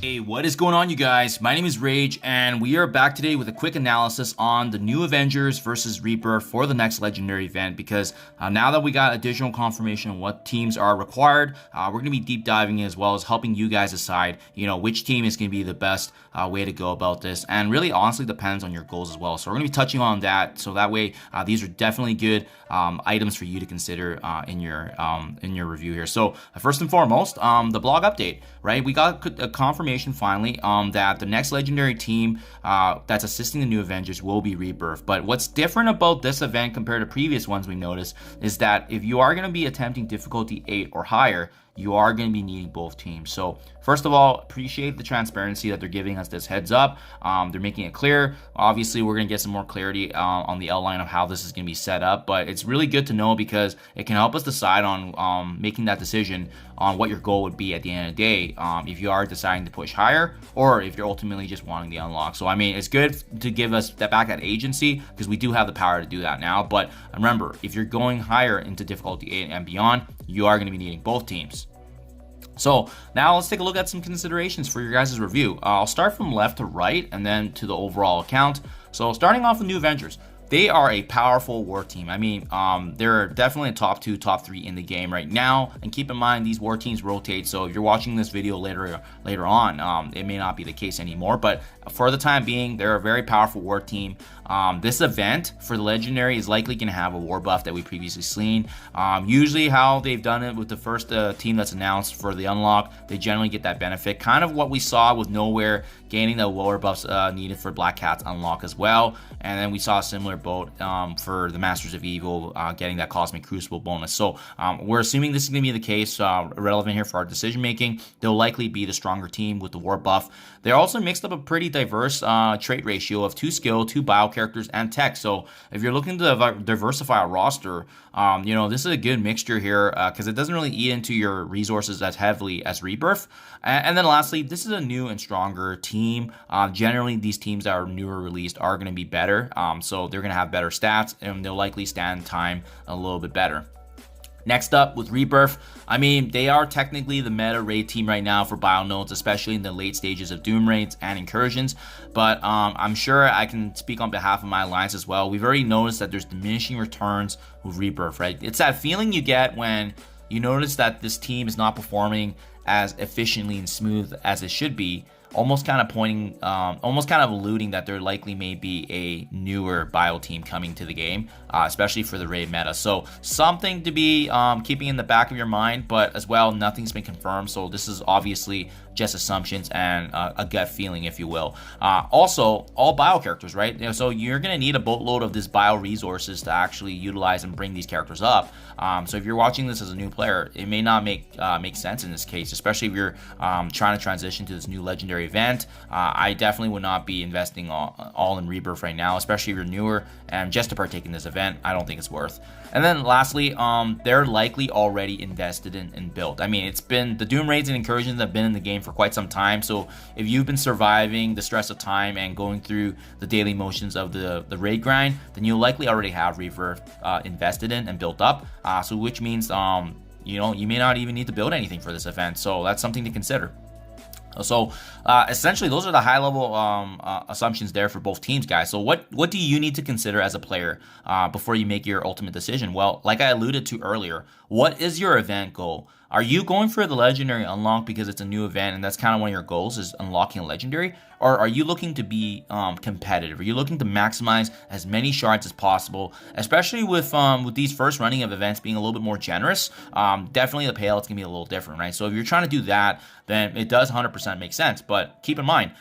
Hey, what is going on, you guys? My name is Rayge, and we are back today with a quick analysis on the new Avengers versus Rebirth for the next legendary event, because now that we got additional confirmation on what teams are required, we're going to be deep diving as well as helping you guys decide, which team is going to be the best way to go about this, and really honestly depends on your goals as well. So we're going to be touching on that, so that way these are definitely good items for you to consider in your review here. So first and foremost, the blog update, right? We got a confirmation finally that the next legendary team that's assisting the new Avengers will be Rebirth. But what's different about this event compared to previous ones we noticed is that if you are going to be attempting difficulty 8 or higher, you are going to be needing both teams. So first of all, appreciate the transparency that they're giving us this heads up. They're making it clear. Obviously, we're going to get some more clarity on the outline of how this is going to be set up, but it's really good to know because it can help us decide on making that decision on what your goal would be at the end of the day, if you are deciding to push higher or if you're ultimately just wanting the unlock. So I mean, it's good to give us that agency because we do have the power to do that now. But remember, if you're going higher into difficulty 8 and beyond, you are going to be needing both teams. So now let's take a look at some considerations for your guys' review. I'll start from left to right and then to the overall account. So starting off with New Avengers. They are a powerful war team. I mean, they're definitely a top 2, top 3 in the game right now. And keep in mind, these war teams rotate. So if you're watching this video later on, it may not be the case anymore. But for the time being, they're a very powerful war team. This event for the legendary is likely going to have a war buff that we previously seen. Usually how they've done it with the first team that's announced for the unlock, they generally get that benefit. Kind of what we saw with Nowhere gaining the war buffs needed for Black Cat's unlock as well. And then we saw a similar boat for the Masters of Evil getting that Cosmic Crucible bonus. So we're assuming this is going to be the case, relevant here for our decision making. They'll likely be the stronger team with the war buff. They're also mixed up a pretty diverse trait ratio of 2 skill, 2 bio characters, and tech. So if you're looking to diversify a roster, this is a good mixture here because it doesn't really eat into your resources as heavily as Rebirth. And then lastly, this is a new and stronger team. Generally, these teams that are newer released are going to be better. So they're going to have better stats and they'll likely stand time a little bit better. Next up with Rebirth, I mean, they are technically the meta raid team right now for bio nodes, especially in the late stages of Doom raids and incursions. But I'm sure I can speak on behalf of my alliance as well. We've already noticed that there's diminishing returns with Rebirth, right? It's that feeling you get when you notice that this team is not performing as efficiently and smooth as it should be. Almost kind of alluding that there likely may be a newer bio team coming to the game, especially for the raid meta. So something to be keeping in the back of your mind, but as well, nothing's been confirmed. So this is obviously just assumptions and a gut feeling, if you will. Also, all bio characters, right? So you're going to need a boatload of this bio resources to actually utilize and bring these characters up. So if you're watching this as a new player, it may not make sense in this case, especially if you're trying to transition to this new legendary event. I definitely would not be investing all in Rebirth right now, especially if you're newer and just to partake in this event. I don't think it's worth. And then lastly, they're likely already invested in and built. I mean, it's been the Doom raids and incursions have been in the game for quite some time. So if you've been surviving the stress of time and going through the daily motions of the raid grind, then you'll likely already have Rebirth invested in and built up. So which means you may not even need to build anything for this event. So that's something to consider. So essentially, those are the high-level assumptions there for both teams, guys. So what do you need to consider as a player before you make your ultimate decision? Well, like I alluded to earlier, what is your event goal? Are you going for the legendary unlock because it's a new event and that's kind of one of your goals is unlocking a legendary? Or are you looking to be competitive? Are you looking to maximize as many shards as possible? Especially with these first running of events being a little bit more generous, definitely the payout's gonna be a little different, right? So if you're trying to do that, then it does 100% make sense. But keep in mind,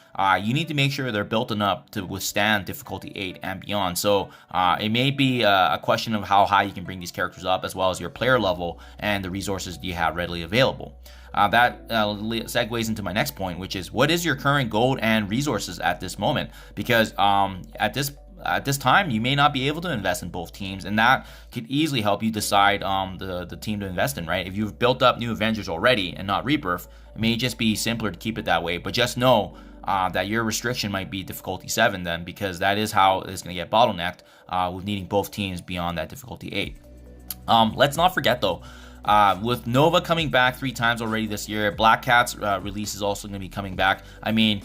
you need to make sure they're built enough to withstand difficulty 8 and beyond. So it may be a question of how high you can bring these characters up, as well as your player level and the resources you have readily available. That segues into my next point, which is what is your current gold and resources at this moment? Because at this time, you may not be able to invest in both teams, and that could easily help you decide the team to invest in, right? If you've built up new Avengers already and not Rebirth, it may just be simpler to keep it that way. But just know that your restriction might be difficulty 7 then, because that is how it's going to get bottlenecked with needing both teams beyond that difficulty 8. Let's not forget though, with Nova coming back 3 times already this year, Black Cat's release is also going to be coming back. I mean,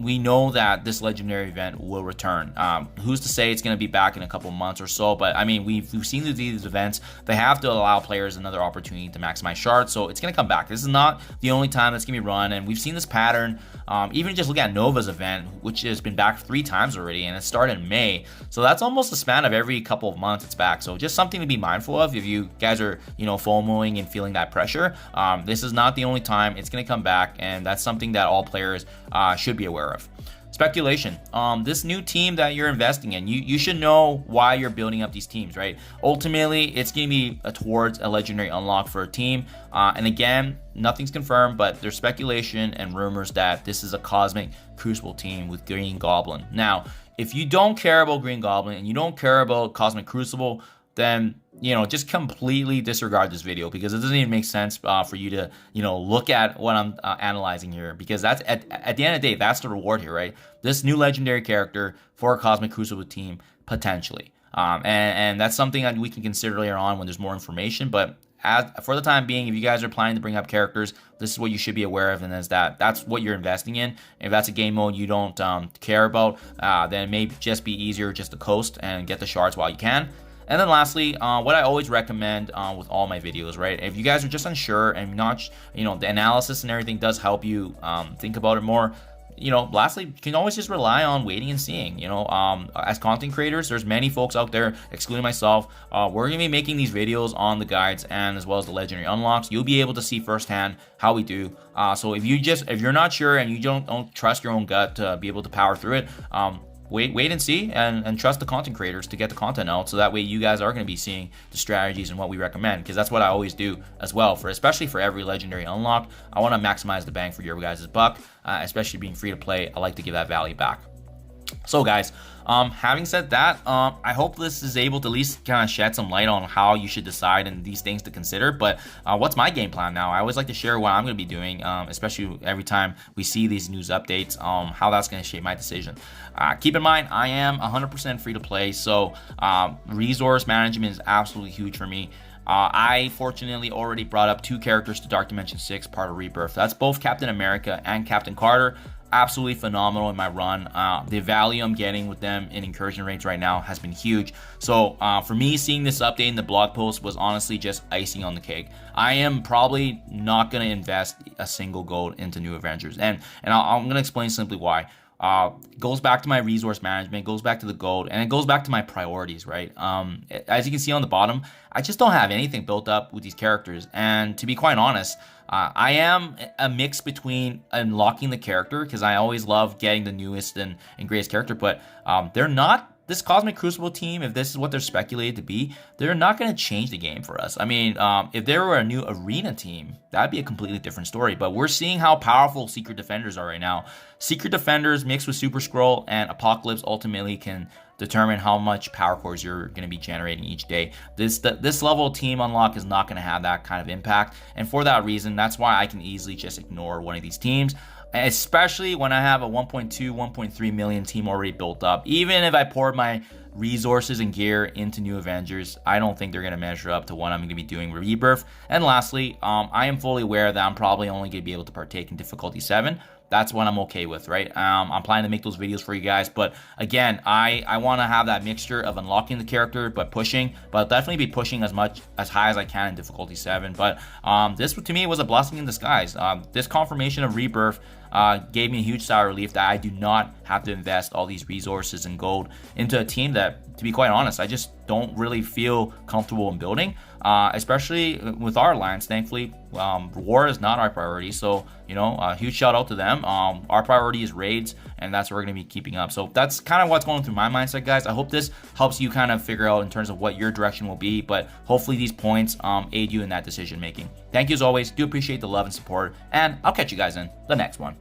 we know that this legendary event will return. Who's to say it's going to be back in a couple months or so? But I mean, we've seen these events. They have to allow players another opportunity to maximize shards, so it's going to come back. This is not the only time that's going to be run, and we've seen this pattern. Even just look at Nova's event, which has been back 3 times already, and it started in May. So that's almost a span of every couple of months it's back. So just something to be mindful of if you guys are, FOMOing and feeling that pressure. This is not the only time it's going to come back, and that's something that all players should be aware of. Speculation. This new team that you're investing in, you should know why you're building up these teams, right? Ultimately, it's going to be towards a legendary unlock for a team. And again, nothing's confirmed, but there's speculation and rumors that this is a Cosmic Crucible team with Green Goblin. Now, if you don't care about Green Goblin and you don't care about Cosmic Crucible, then just completely disregard this video, because it doesn't even make sense for you to look at what I'm analyzing here, because that's at the end of the day, that's the reward here, right? This new legendary character for a Cosmic Crucible team potentially, and that's something that we can consider later on when there's more information. But for the time being, if you guys are planning to bring up characters, this is what you should be aware of, and that's what you're investing in. If that's a game mode you don't care about, then it may just be easier just to coast and get the shards while you can. And then lastly, what I always recommend with all my videos, right? If you guys are just unsure and not, the analysis and everything does help you think about it more. Lastly, you can always just rely on waiting and seeing. As content creators, there's many folks out there, excluding myself. We're gonna be making these videos on the guides and as well as the legendary unlocks. You'll be able to see firsthand how we do. So if you're not sure and you don't trust your own gut to be able to power through it, wait and see, and trust the content creators to get the content out, so that way you guys are going to be seeing the strategies and what we recommend, because that's what I always do as well, especially for every legendary unlock. I want to maximize the bang for your guys' buck, especially being free to play. I like to give that value back. So guys, having said that, I hope this is able to at least kind of shed some light on how you should decide and these things to consider. But what's my game plan now? I always like to share what I'm going to be doing, especially every time we see these news updates, how that's going to shape my decision. Keep in mind, I am 100% free to play, so resource management is absolutely huge for me. I fortunately already brought up 2 characters to Dark Dimension 6, part of Rebirth. That's both Captain America and Captain Carter. Absolutely phenomenal in my run. The value I'm getting with them in incursion rates right now has been huge. So for me, seeing this update in the blog post was honestly just icing on the cake. I am probably not going to invest a single gold into new Avengers, and I'm going to explain simply why. Goes back to my resource management, goes back to the gold, and it goes back to my priorities, right? As you can see on the bottom, I just don't have anything built up with these characters, and to be quite honest, I am a mix between unlocking the character, because I always love getting the newest and greatest character, but they're not. This Cosmic Crucible team, if this is what they're speculated to be, they're not going to change the game for us. I mean, if there were a new arena team, that'd be a completely different story. But we're seeing how powerful Secret Defenders are right now. Secret Defenders mixed with Super Scroll and Apocalypse ultimately can determine how much power cores you're going to be generating each day. This level of team unlock is not going to have that kind of impact. And for that reason, that's why I can easily just ignore one of these teams, especially when I have a 1.2, 1.3 million team already built up. Even if I poured my resources and gear into new Avengers, I don't think they're going to measure up to what I'm going to be doing with Rebirth. And lastly, I am fully aware that I'm probably only going to be able to partake in difficulty 7. That's what I'm okay with, right? I'm planning to make those videos for you guys, but again, I want to have that mixture of unlocking the character but pushing, but I'll definitely be pushing as high as I can in difficulty 7. But this to me was a blessing in disguise. This confirmation of Rebirth gave me a huge sigh of relief that I do not have to invest all these resources and gold into a team that, to be quite honest, I just don't really feel comfortable in building, especially with our alliance. Thankfully, war is not our priority, so a huge shout out to them. Our priority is raids, and that's what we're going to be keeping up. So that's kind of what's going through my mindset, guys. I hope this helps you kind of figure out in terms of what your direction will be, but hopefully these points aid you in that decision making. Thank you as always. Do appreciate the love and support, and I'll catch you guys in the next one.